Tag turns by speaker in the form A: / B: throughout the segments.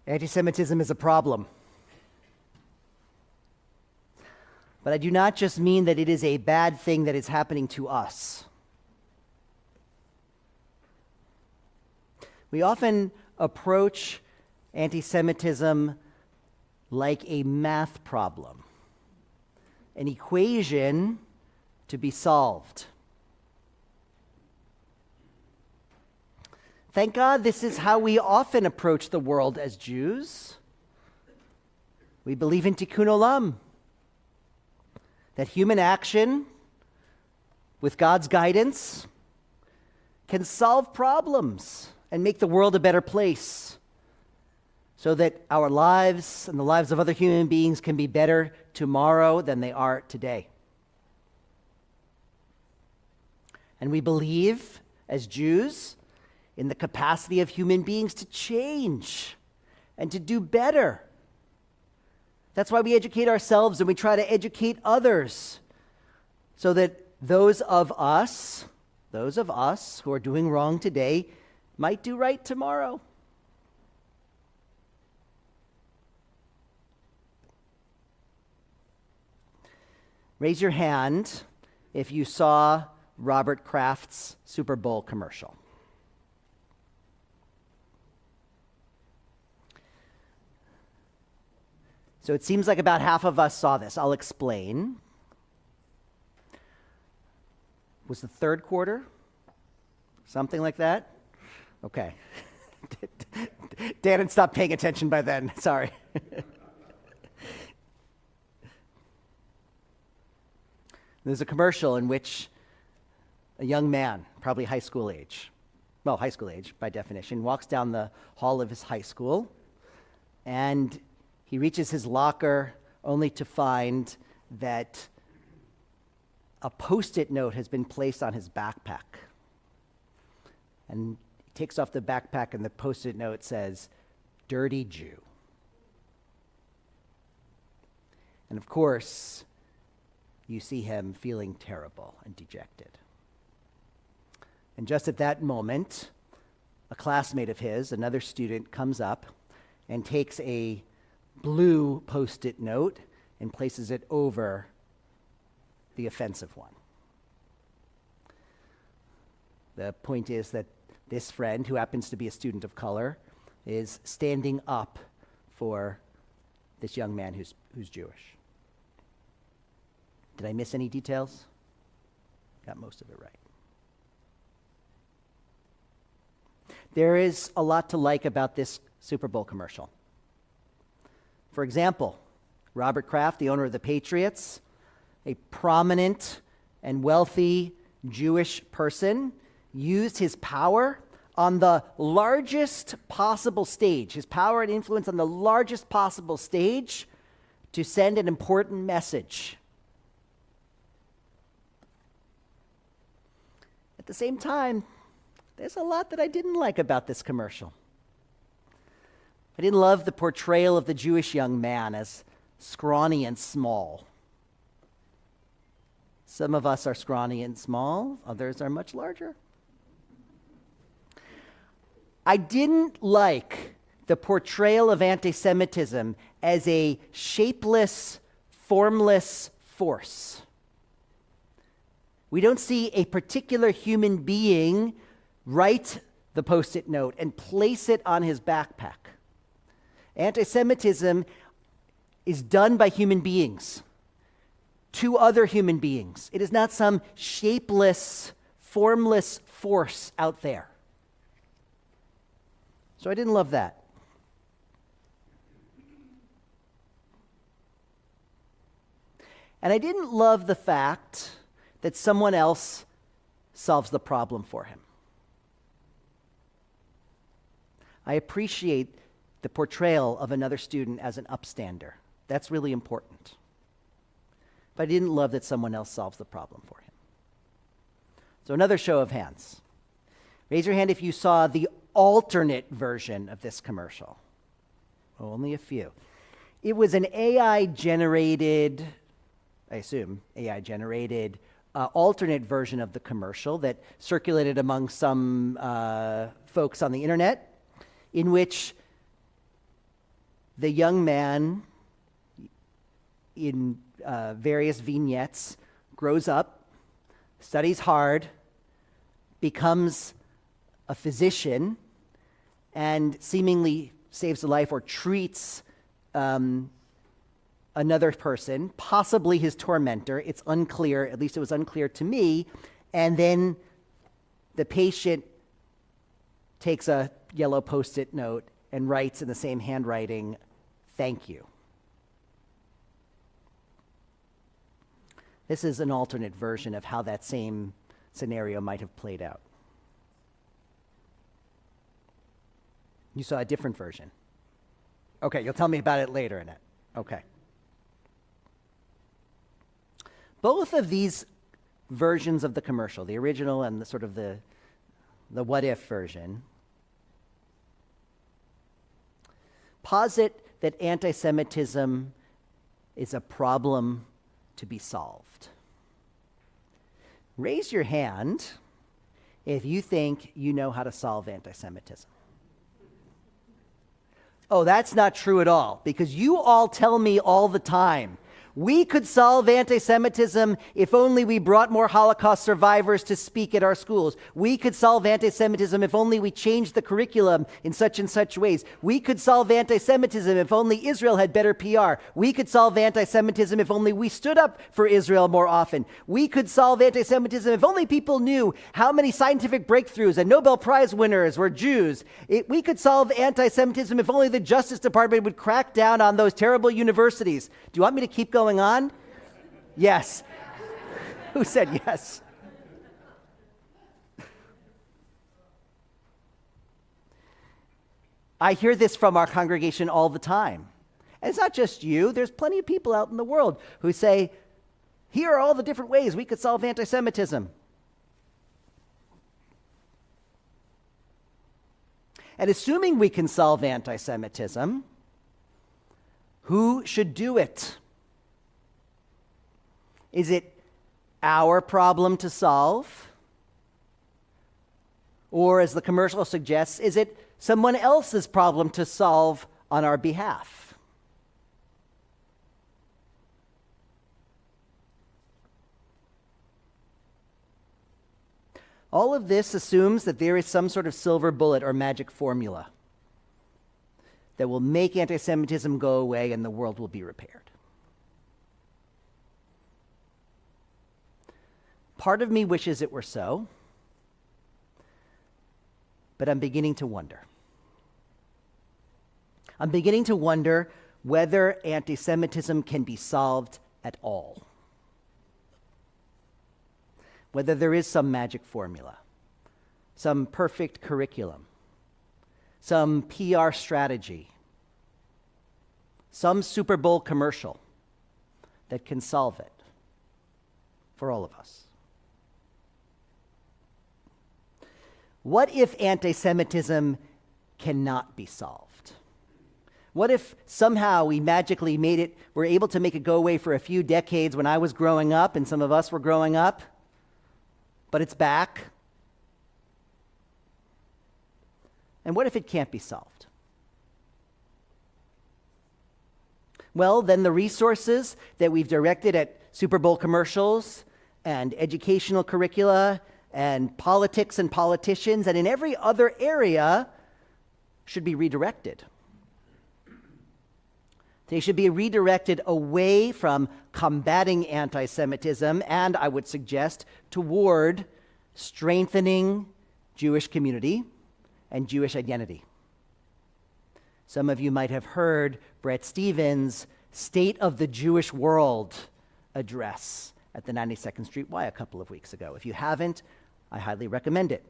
A: Anti-Semitism is a problem. But I do not just mean that it is a bad thing that is happening to us. We often approach anti-Semitism like a math problem, an equation to be solved. Thank God this is how we often approach the world as Jews. We believe in tikkun olam, that human action, with God's guidance, can solve problems and make the world a better place so that our lives and the lives of other human beings can be better tomorrow than they are today. And we believe, as Jews, in the capacity of human beings to change and to do better. That's why we educate ourselves and we try to educate others so that those of us who are doing wrong today might do right tomorrow. Raise your hand if you saw Robert Kraft's Super Bowl commercial. So it seems like about half of us saw this. I'll explain. Was the third quarter? Something like that? Okay. Dan had stopped paying attention by then. Sorry. There's a commercial in which a young man, probably high school age by definition, walks down the hall of his high school, and he reaches his locker only to find that a Post-it note has been placed on his backpack. And he takes off the backpack, and the Post-it note says, "Dirty Jew." And of course, you see him feeling terrible and dejected. And just at that moment, a classmate of his, another student, comes up and takes a blue Post-it note and places it over the offensive one. The point is that this friend, who happens to be a student of color, is standing up for this young man who's Jewish. Did I miss any details? Got most of it right. There is a lot to like about this Super Bowl commercial. For example, Robert Kraft, the owner of the Patriots, a prominent and wealthy Jewish person, used his power on the largest possible stage, his power and influence on the largest possible stage, to send an important message. At the same time, there's a lot that I didn't like about this commercial. I didn't love the portrayal of the Jewish young man as scrawny and small. Some of us are scrawny and small, others are much larger. I didn't like the portrayal of anti-Semitism as a shapeless, formless force. We don't see a particular human being write the Post-it note and place it on his backpack. Anti-Semitism is done by human beings to other human beings. It is not some shapeless, formless force out there. So I didn't love that. And I didn't love the fact that someone else solves the problem for him. I appreciate the portrayal of another student as an upstander. That's really important. But I didn't love that someone else solves the problem for him. So another show of hands. Raise your hand if you saw the alternate version of this commercial. Only a few. It was an AI-generated, I assume, AI-generated alternate version of the commercial that circulated among some folks on the internet, in which the young man in various vignettes grows up, studies hard, becomes a physician, and seemingly saves a life or treats another person, possibly his tormentor. It's unclear, at least it was unclear to me. And then the patient takes a yellow Post-it note and writes in the same handwriting, "Thank you." This is an alternate version of how that same scenario might have played out. You saw a different version. Okay, you'll tell me about it later, Annette. Okay. Both of these versions of the commercial, the original and the sort of the what-if version, posit that anti-Semitism is a problem to be solved. Raise your hand if you think you know how to solve anti-Semitism. Oh, that's not true at all, because you all tell me all the time, we could solve anti-Semitism if only we brought more Holocaust survivors to speak at our schools. We could solve anti-Semitism if only we changed the curriculum in such and such ways. We could solve anti-Semitism if only Israel had better PR. We could solve anti-Semitism if only we stood up for Israel more often. We could solve anti-Semitism if only people knew how many scientific breakthroughs and Nobel Prize winners were Jews. We could solve anti-Semitism if only the Justice Department would crack down on those terrible universities. Do you want me to keep going on? Yes. Who said yes? I hear this from our congregation all the time. And it's not just you. There's plenty of people out in the world who say, here are all the different ways we could solve anti-Semitism. And assuming we can solve anti-Semitism, who should do it? Is it our problem to solve? Or, as the commercial suggests, is it someone else's problem to solve on our behalf? All of this assumes that there is some sort of silver bullet or magic formula that will make anti-Semitism go away and the world will be repaired. Part of me wishes it were so, but I'm beginning to wonder. I'm beginning to wonder whether anti-Semitism can be solved at all. Whether there is some magic formula, some perfect curriculum, some PR strategy, some Super Bowl commercial that can solve it for all of us. What if anti-Semitism cannot be solved? What if somehow we magically were able to make it go away for a few decades when I was growing up and some of us were growing up, but it's back? And what if it can't be solved? Well, then the resources that we've directed at Super Bowl commercials and educational curricula and politics and politicians and in every other area should be redirected. They should be redirected away from combating anti-Semitism and, I would suggest, toward strengthening Jewish community and Jewish identity. Some of you might have heard Bret Stephens' State of the Jewish World address at the 92nd Street Y a couple of weeks ago. If you haven't, I highly recommend it.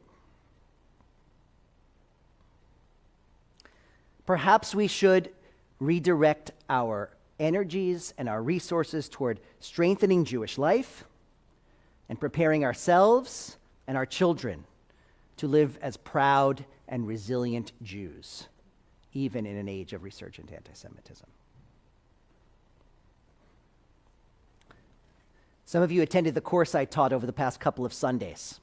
A: Perhaps we should redirect our energies and our resources toward strengthening Jewish life and preparing ourselves and our children to live as proud and resilient Jews, even in an age of resurgent anti-Semitism. Some of you attended the course I taught over the past couple of Sundays.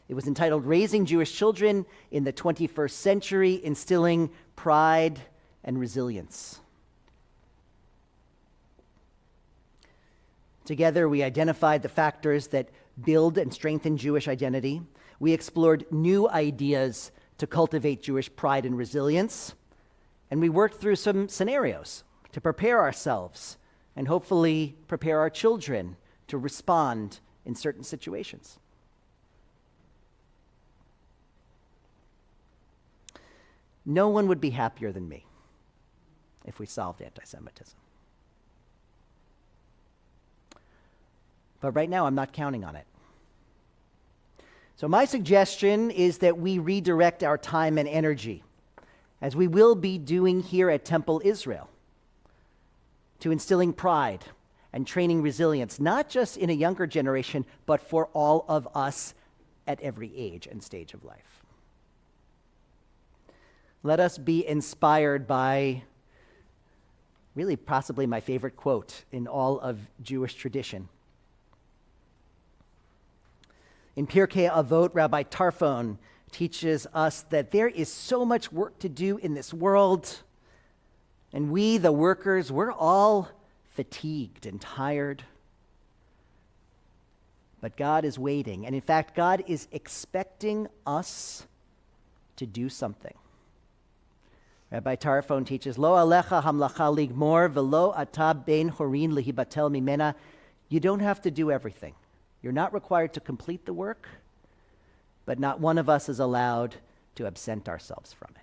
A: It was entitled Raising Jewish Children in the 21st Century, Instilling Pride and Resilience. Together, we identified the factors that build and strengthen Jewish identity. We explored new ideas to cultivate Jewish pride and resilience. And we worked through some scenarios to prepare ourselves and hopefully prepare our children to respond in certain situations. No one would be happier than me if we solved anti-Semitism. But right now, I'm not counting on it. So my suggestion is that we redirect our time and energy, as we will be doing here at Temple Israel, to instilling pride and training resilience, not just in a younger generation, but for all of us at every age and stage of life. Let us be inspired by really possibly my favorite quote in all of Jewish tradition. In Pirkei Avot, Rabbi Tarfon teaches us that there is so much work to do in this world, and we, the workers, we're all fatigued and tired. But God is waiting, and in fact, God is expecting us to do something. Rabbi Tarfon teaches, Lo alecha hamlacha ligmor velo ata ben horin lihibatel mimena. You don't have to do everything. You're not required to complete the work, but not one of us is allowed to absent ourselves from it.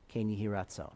A: Ken Yehi Ratzon.